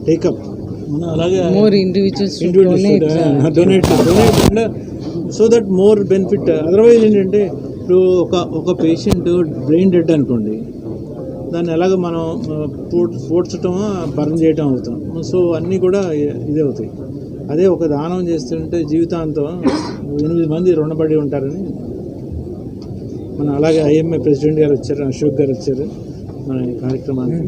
Take up మనం అలాగే more individuals donate so that more benefit. Otherwise ఏంటంటే ఇప్పుడు ఒక పేషెంట్ బ్రెయిన్ డెడ్ అనుకోండి, దాన్ని ఎలాగ మనం పోడ్చటం బర్న్ చేయటం అవుతాం. సో అన్నీ కూడా ఇదే అవుతాయి. అదే ఒక దానం చేస్తుంటే జీవితాంతం 8 మంది రుణపడి ఉంటారని మన అలాగే ఐఎంఏ ప్రెసిడెంట్ గారు వచ్చారు, అశోక్ గారు వచ్చారు మన కార్యక్రమానికి.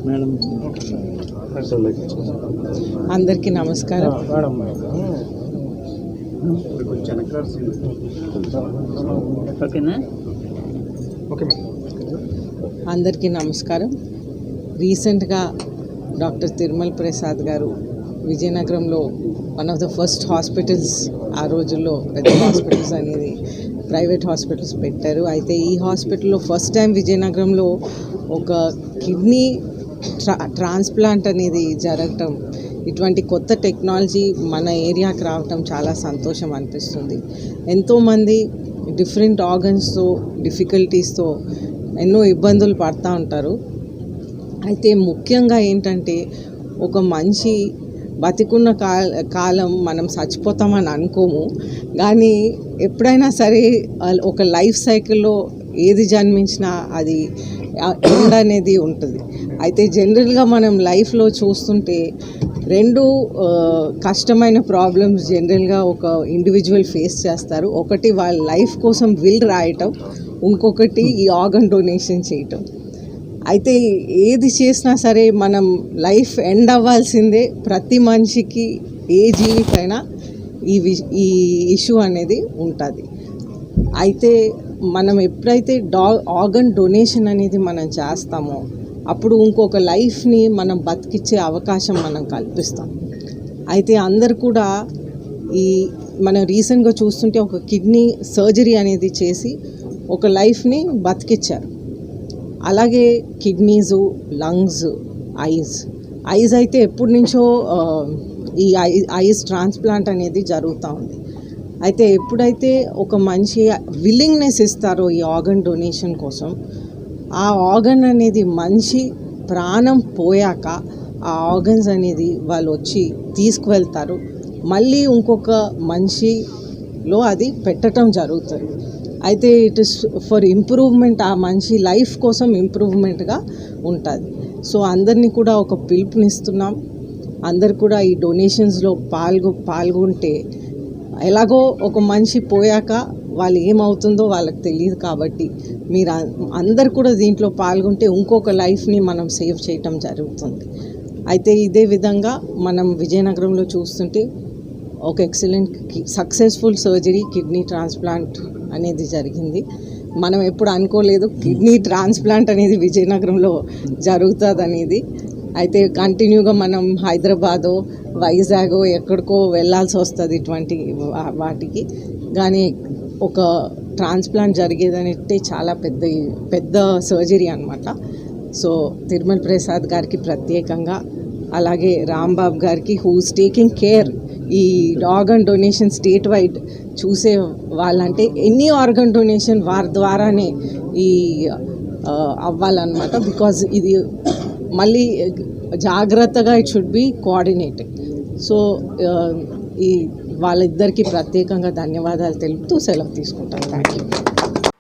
మేడం అందరికీ నమస్కారం. అందరికీ నమస్కారం. రీసెంట్గా డాక్టర్ తిరుమల ప్రసాద్ గారు విజయనగరంలో one of the first hospitals, ఆ రోజుల్లో పెద్ద హాస్పిటల్స్ అనేది ప్రైవేట్ హాస్పిటల్స్ పెట్టారు. అయితే ఈ హాస్పిటల్లో ఫస్ట్ టైం విజయనగరంలో ఒక కిడ్నీ ట్రాన్స్ప్లాంట్ అనేది జరగటం, ఇటువంటి కొత్త టెక్నాలజీ మన ఏరియాకి రావటం చాలా సంతోషం అనిపిస్తుంది. ఎంతోమంది డిఫరెంట్ ఆర్గన్స్తో డిఫికల్టీస్తో ఎన్నో ఇబ్బందులు పడుతూ ఉంటారు. అయితే ముఖ్యంగా ఏంటంటే ఒక మనిషి బతికున్న కాలం మనం చచ్చిపోతామని అనుకోము, కానీ ఎప్పుడైనా సరే ఒక లైఫ్ సైకిల్లో ఏది జన్మించినా అది ఎండ్ అనేది ఉంటుంది. అయితే జనరల్గా మనం లైఫ్లో చూస్తుంటే రెండు కష్టమైన ప్రాబ్లమ్స్ జనరల్గా ఒక ఇండివిజువల్ ఫేస్ చేస్తారు. ఒకటి వాళ్ళ లైఫ్ కోసం విల్ రాయటం, ఇంకొకటి ఈ ఆర్గన్ డొనేషన్ చేయటం. అయితే ఏది చేసినా సరే మనం లైఫ్ ఎండ్ అవ్వాల్సిందే. ప్రతి మనిషికి, ఏ జీవికైనా ఈ ఇష్యూ అనేది ఉంటుంది. అయితే మనం ఎప్పుడైతే ఆర్గన్ డొనేషన్ అనేది మనం చేస్తామో అప్పుడు ఇంకొక లైఫ్ని మనం బతికిచ్చే అవకాశం మనం కల్పిస్తాం. అయితే అందరు కూడా మనం రీసెంట్గా చూస్తుంటే ఒక కిడ్నీ సర్జరీ అనేది చేసి ఒక లైఫ్ని బతికిచ్చారు. అలాగే కిడ్నీసు, లంగ్స్, ఐస్ అయితే ఎప్పటి నుంచో ఈ ఐస్ ట్రాన్స్ప్లాంట్ అనేది జరుగుతూ ఉంది. అయితే ఎప్పుడైతే ఒక మనిషి విల్లింగ్నెస్ ఇస్తారో ఈ ఆర్గన్ డొనేషన్ కోసం, ఆ ఆర్గన్ అనేది మనిషి ప్రాణం పోయాక ఆ ఆర్గన్స్ అనేది వాళ్ళు వచ్చి తీసుకువెళ్తారు, మళ్ళీ ఇంకొక మనిషిలో అది పెట్టడం జరుగుతుంది. అయితే ఇట్ ఇస్ ఫర్ ఇంప్రూవ్మెంట్, ఆ మనిషి లైఫ్ కోసం ఇంప్రూవ్మెంట్గా ఉంటుంది. సో అందరినీ కూడా ఒక పిలుపునిస్తున్నాం. అందరు కూడా ఈ డొనేషన్స్లో పాల్గొంటే, ఎలాగో ఒక మనిషి పోయాక వాళ్ళు ఏమవుతుందో వాళ్ళకి తెలియదు కాబట్టి మీరు అందరు కూడా దీంట్లో పాల్గొంటే ఇంకొక లైఫ్ని మనం సేవ్ చేయటం జరుగుతుంది. అయితే ఇదే విధంగా మనం విజయనగరంలో చూస్తుంటే ఒక excellent successful surgery kidney transplant అనేది జరిగింది. మనం ఎప్పుడు అనుకోలేదు కిడ్నీ ట్రాన్స్ప్లాంట్ అనేది విజయనగరంలో జరుగుతుంది అనేది. అయితే కంటిన్యూగా మనం హైదరాబాదో, వైజాగో ఎక్కడికో వెళ్ళాల్సి వస్తుంది ఇటువంటి వాటికి. కానీ ఒక ట్రాన్స్ప్లాంట్ జరిగేదంటే చాలా పెద్ద సర్జరీ అనమాట. సో తిరుమల ప్రసాద్ గారికి ప్రత్యేకంగా, అలాగే రాంబాబు గారికి హూస్ టేకింగ్ కేర్ ఈ ఆర్గన్ డొనేషన్ స్టేట్ వైడ్ చూసే వాళ్ళంటే ఎనీ ఆర్గన్ డొనేషన్ వారి ద్వారానే ఈ అవ్వాలన్నమాట. బికాజ్ ఇది మళ్ళీ జాగ్రత్తగా it should be coordinated. So ఈ వాళ్ళిద్దరికీ ప్రత్యేకంగా ధన్యవాదాలు తెలుపుతూ సెలవు తీసుకుంటాను. Thank you.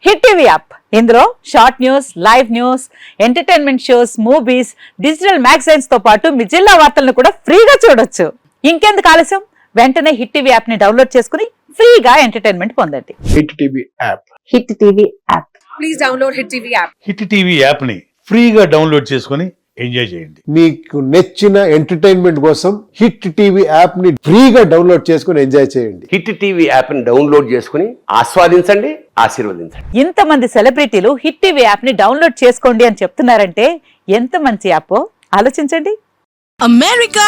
Hit TV app, ఇందులో short news, live news, entertainment shows, movies, digital magazines తో పాటు మీ జిల్లా వార్తలను కూడా ఫ్రీగా చూడొచ్చు. ఇంకెందుకు ఆలస్యం, వెంటనే హిట్ టీవీ యాప్ ని డౌన్లోడ్ చేసుకుని ఫ్రీగా ఎంటర్టైన్మెంట్ పొందండి. Hit TV app, hit TV app, please download hit TV app. Hit TV app ని ఫ్రీగా డౌన్లోడ్ చేసుకుని ఎంజాయ్ చేయండి. మీకు నచ్చిన ఎంటర్టైన్మెంట్ కోసం హిట్ టీవీ యాప్ ని ఫ్రీగా డౌన్లోడ్ చేసుకుని ఎంజాయ్ చేయండి. హిట్ టీవీ యాప్ ని డౌన్లోడ్ చేసుకుని ఆస్వాదించండి, ఆశీర్వదించండి. ఇంతమంది సెలబ్రిటీలు హిట్ టీవీ యాప్ ని డౌన్లోడ్ చేసుకోండి అని చెప్తున్నారంటే ఎంత మంచి యాప్ ఆలోచించండి. అమెరికా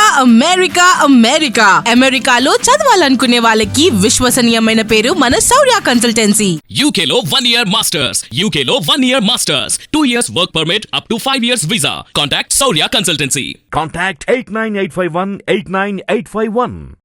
అమెరికాలో చదవాలనుకునే వాళ్ళకి విశ్వసనీయమైన పేరు మన శౌర్య కన్సల్టెన్సీ. UK లో 1 year masters, UK లో 1 year masters, 2 years work permit up to 5 years visa. Contact Saurya Consultancy. Contact 89851 89851.